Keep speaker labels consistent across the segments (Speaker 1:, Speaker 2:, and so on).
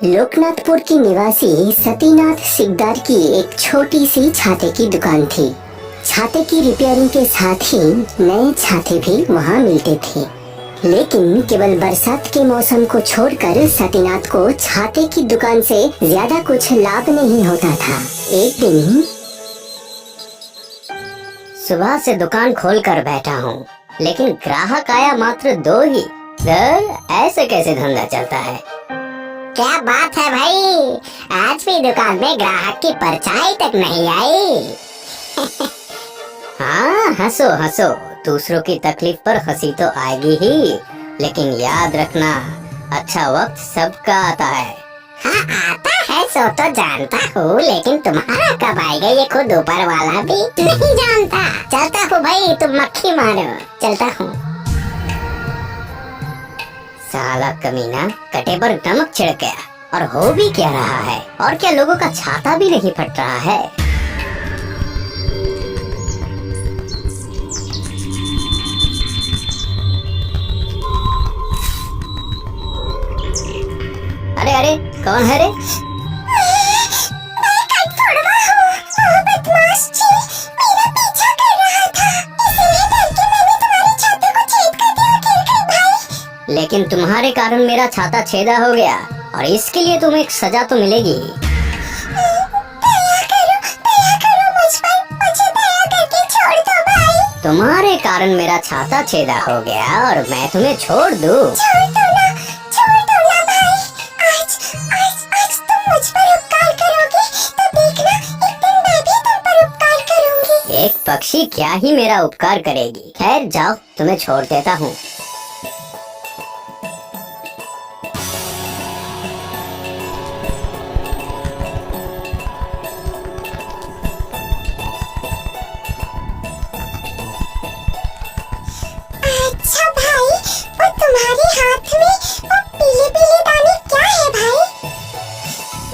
Speaker 1: लोकनाथपुर की निवासी सतीनाथ सिकदार की एक छोटी सी छाते की दुकान थी। छाते की रिपेयरिंग के साथ ही नए छाते भी वहाँ मिलते थे, लेकिन केवल बरसात के मौसम को छोड़कर सतीनाथ को छाते की दुकान से ज्यादा कुछ लाभ नहीं होता था। एक दिन
Speaker 2: सुबह से दुकान खोल कर बैठा हूँ, लेकिन ग्राहक आया मात्र 2 ही। ऐसे कैसे धंधा चलता है?
Speaker 3: क्या बात है भाई, आज भी दुकान में ग्राहक की परछाई तक नहीं आई।
Speaker 2: हाँ, हंसो हंसो, दूसरों की तकलीफ पर हंसी तो आएगी ही, लेकिन याद रखना अच्छा वक्त सबका आता है।
Speaker 3: हाँ आता है, सो तो जानता हूँ, लेकिन तुम्हारा कब आएगा ये खुद ऊपर वाला भी नहीं जानता। चलता हूँ भाई, तुम मक्खी मारो, चलता हूँ।
Speaker 2: साला कमीना कटे पर नमक छिड़क गया, और हो भी क्या रहा है? और क्या लोगों का छाता भी नहीं फट रहा है? अरे अरे, कौन है रे? लेकिन तुम्हारे कारण मेरा छाता छेदा हो गया, और इसके लिए तुम्हें एक सजा तो मिलेगी।
Speaker 3: दया करो मुझ पर, मुझे दया करके छोड़ दो भाई।
Speaker 2: तुम्हारे कारण मेरा छाता छेदा हो गया और मैं तुम्हें छोड़ दूं?
Speaker 3: छोड़ दो ना भाई। आज तुम मुझ पर उपकार करोगे तो देखना, एक दिन मैं भी तुम पर उपकार करूंगी।
Speaker 2: एक पक्षी क्या ही मेरा उपकार करेगी। खैर जाओ, तुम्हें छोड़ देता हूँ।
Speaker 3: अच्छा भाई, वो तुम्हारे हाथ में वो पीले पीले दाने क्या है भाई?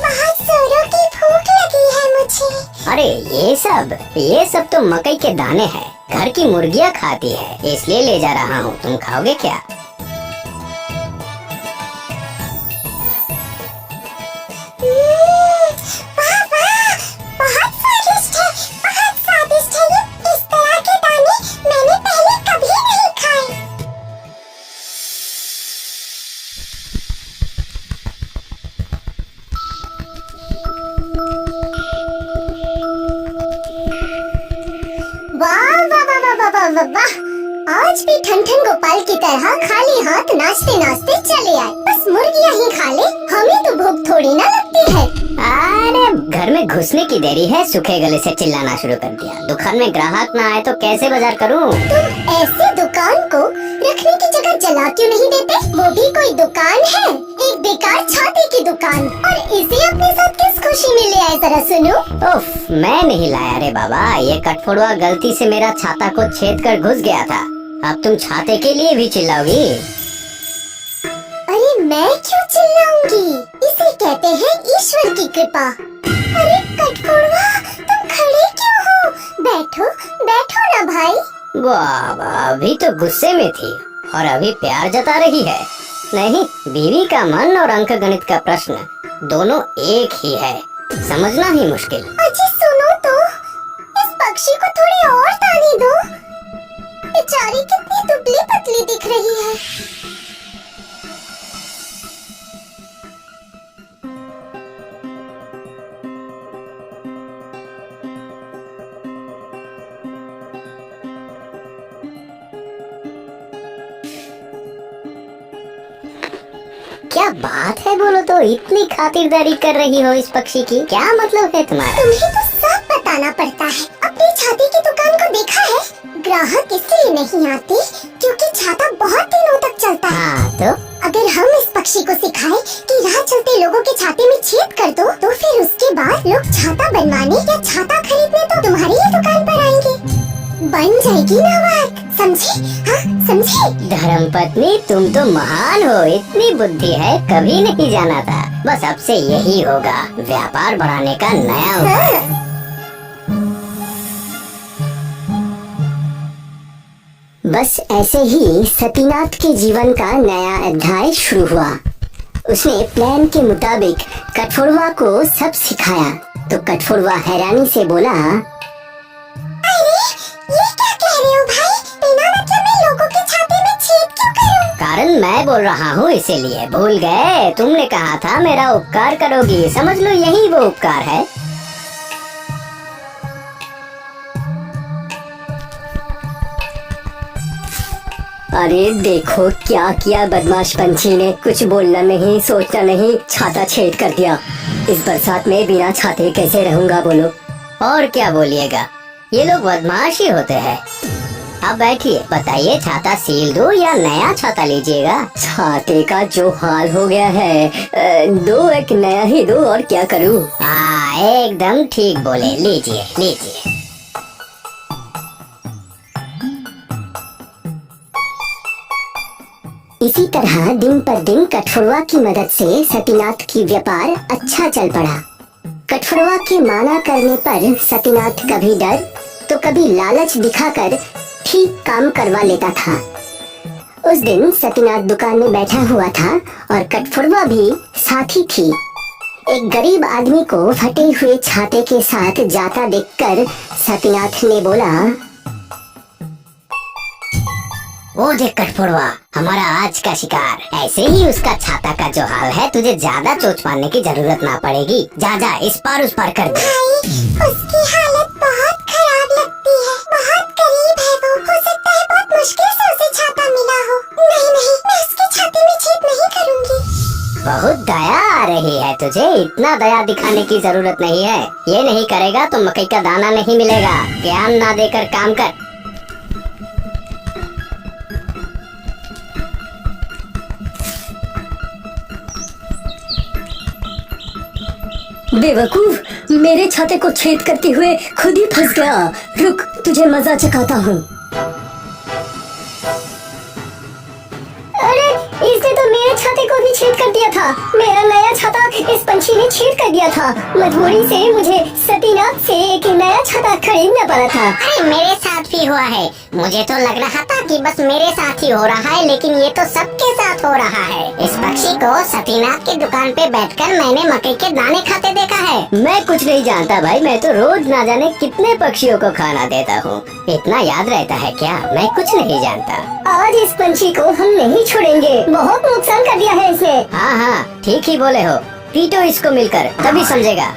Speaker 3: बहुत जोरों की भूख लगी है मुझे।
Speaker 2: अरे ये सब तो मकई के दाने हैं। घर की मुर्गियाँ खाती है, इसलिए ले जा रहा हूँ। तुम खाओगे क्या?
Speaker 3: वाह वाह, बहुत स्वादिष्ट है, बहुत स्वादिष्ट है ये। इस तरह के दाने मैंने पहले कभी नहीं खाए। वाह वाह वाह वाह वाह वाह वाह, आज भी ठनठन गोपाल की तरह खाली हाथ नाचते नाचते चले आए। बस मुर्गियाँ ही खा ले, हमें तो भूख थोड़ी ना लगती है।
Speaker 2: अरे घर में घुसने की देरी है, सूखे गले से चिल्लाना शुरू कर दिया। दुकान में ग्राहक ना आए तो कैसे बाजार करूं?
Speaker 3: तुम ऐसे दुकान को रखने की जगह जला क्यों नहीं देते? वो भी कोई दुकान है, एक बेकार छाते की दुकान, और इसे अपने साथ किस खुशी में ले आए जरा सुनो।
Speaker 2: उफ, मैं नहीं लाया रे बाबा, ये कटफोड़वा गलती से मेरा छाता को छेद कर घुस गया था। अब तुम छाते के लिए भी चिल्लाओगी?
Speaker 3: अरे मैं क्यों चिल्लाऊंगी, इसे कहते हैं ईश्वर की कृपा। अरे कटकोड़वा, तुम खड़े क्यों हो? बैठो बैठो ना भाई।
Speaker 2: वाह वाह, अभी तो गुस्से में थी और अभी प्यार जता रही है। नहीं, बीवी का मन और अंक गणित का प्रश्न दोनों एक ही है, समझना ही मुश्किल।
Speaker 3: अजी सुनो तो, इस पक्षी को थोड़ी और दाने दो, बेचारी कितनी दुबली पतली दिख रही है।
Speaker 2: क्या बात है, बोलो तो, इतनी खातिरदारी कर रही हो इस पक्षी की? क्या मतलब है तुम्हारा?
Speaker 3: तुम्हें तो सब बताना पड़ता है। अपनी छाते की दुकान को देखा है? ग्राहक इसलिए नहीं आते क्योंकि छाता बहुत दिनों तक चलता है।
Speaker 2: हाँ तो?
Speaker 3: अगर हम इस पक्षी को सिखाए कि राह चलते लोगों के छाते में छेद कर दो, तो फिर उसके बाद लोग छाता बनवाने या छाता खरीदने तो तुम्हारी ही दुकान पर आएंगे। बन जाएगी ना बात, समझे? हाँ समझे?
Speaker 2: धर्मपत्नी, तुम तो महान हो, इतनी बुद्धि है, कभी नहीं जाना था। बस अब से यही होगा, व्यापार बढ़ाने का नया उपाय।
Speaker 3: हाँ।
Speaker 1: बस ऐसे ही सतीनाथ के जीवन का नया अध्याय शुरू हुआ। उसने प्लान के मुताबिक कठफोड़वा को सब सिखाया। तो कठफोड़वा हैरानी से बोला,
Speaker 3: अरे ये क्या कह रहे हो भाई? बिना मतलब में लोगों के छाते में छेद क्यों करूं?
Speaker 2: कारण मैं बोल रहा हूँ इसीलिए। भूल गए? तुमने कहा था मेरा उपकार करोगी, समझ लो यही वो उपकार है।
Speaker 1: अरे देखो क्या किया बदमाश पंछी ने, कुछ बोलना नहीं, सोचना नहीं, छाता छेद कर दिया। इस बरसात में बिना छाते कैसे रहूंगा बोलो।
Speaker 2: और क्या बोलिएगा, ये लोग बदमाश ही होते हैं। अब बैठिए, बताइए छाता सील दो या नया छाता लीजिएगा?
Speaker 1: छाते का जो हाल हो गया है, दो एक नया ही दो, और क्या करूं।
Speaker 2: हाँ एकदम ठीक बोले, लीजिए लीजिए।
Speaker 1: इसी तरह दिन पर दिन कठफोड़वा की मदद से सतीनाथ की व्यापार अच्छा चल पड़ा। कठफोड़वा के माना करने पर सतीनाथ कभी डर तो कभी लालच दिखाकर ठीक काम करवा लेता था। उस दिन सतीनाथ दुकान में बैठा हुआ था और कठफोड़वा भी साथी थी। एक गरीब आदमी को फटे हुए छाते के साथ जाता देखकर सतीनाथ ने बोला,
Speaker 2: वो देख कठफोड़वा, हमारा आज का शिकार। ऐसे ही उसका छाता का जो हाल है, तुझे ज्यादा चोट मारने की जरूरत ना पड़ेगी। जा जा इस पार उस पार कर दे।
Speaker 3: भाई उसकी हालत बहुत खराब लगती है, बहुत गरीब है वो। हो सकता है बहुत मुश्किल से उसे छाता मिला हो। नहीं नहीं, मैं उसके छाते में छेद नहीं करूंगी।
Speaker 2: बहुत दया आ रही है तुझे, इतना दया दिखाने की जरूरत नहीं है। ये नहीं करेगा तो मकई का दाना नहीं मिलेगा। ज्ञान ना देकर काम कर।
Speaker 1: बेवकूफ, मेरे छाते को छेद करते हुए खुद ही फंस गया। रुक, तुझे मजा चखाता हूँ। अरे इसने तो मेरे छाते को भी छेद कर दिया था। मेरा नया छाता इस पंछी ने छेद कर दिया था। मजबूरी से मुझे सतीनाथ से एक नया छाता खरीदना पड़ा था।
Speaker 2: अरे मेरे साथ भी हुआ है। मुझे तो लग रहा था कि बस मेरे साथ ही हो रहा है, लेकिन ये तो सबके साथ हो रहा है। इस पक्षी को सतीनाथ की दुकान पे बैठकर मैंने मकई के दाने खाते देखा है। मैं कुछ नहीं जानता भाई, मैं तो रोज ना जाने कितने पक्षियों को खाना देता हूँ। इतना याद रहता है क्या? मैं कुछ नहीं जानता।
Speaker 1: आज इस पंछी को हम नहीं छोड़ेंगे, बहुत नुकसान कर दिया है इसने।
Speaker 2: हाँ हाँ ठीक ही बोले हो, पीटो इसको मिलकर, तभी समझेगा।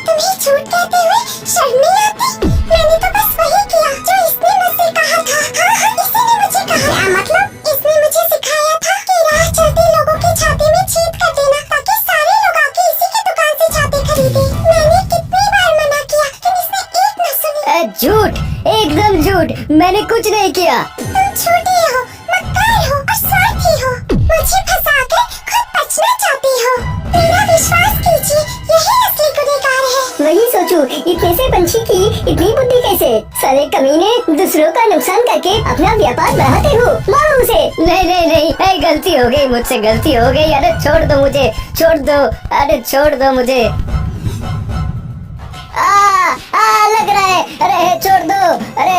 Speaker 3: तुम्हें झूठ कहते हुए शर्म नहीं आती? मैंने तो बस वही किया जो इसने मुझसे कहा था। हाँ हाँ, इसी ने मुझे कहा। क्या मतलब? इसने मुझे सिखाया था कि राह चलते लोगों के छाते में छेद कर देना, ताकि सारे लोग आके इसी की दुकान से छाते खरीदे। मैंने कितनी बार मना किया, लेकिन इसने एक न सुनी।
Speaker 2: झूठ, एकदम झूठ, मैंने कुछ नहीं किया।
Speaker 3: तुम झूठे हो, मक्कार हो और स्वार्थी हो। मुझे फंसाकर खुद बचना चाहते हो। मेरा विश्वास कीजिए, यही असली गुनहगार है।
Speaker 1: वही सोचूं, इतने से पंछी की इतनी बुद्धि कैसे? सारे कमीने दूसरों का नुकसान करके अपना व्यापार बढ़ाते हो। मारो उसे।
Speaker 2: नहीं नहीं नहीं, गलती हो गई मुझसे, गलती हो गई। अरे छोड़ दो मुझे, छोड़ दो, अरे छोड़ दो मुझे। लग रहा है, अरे छोड़ दो, अरे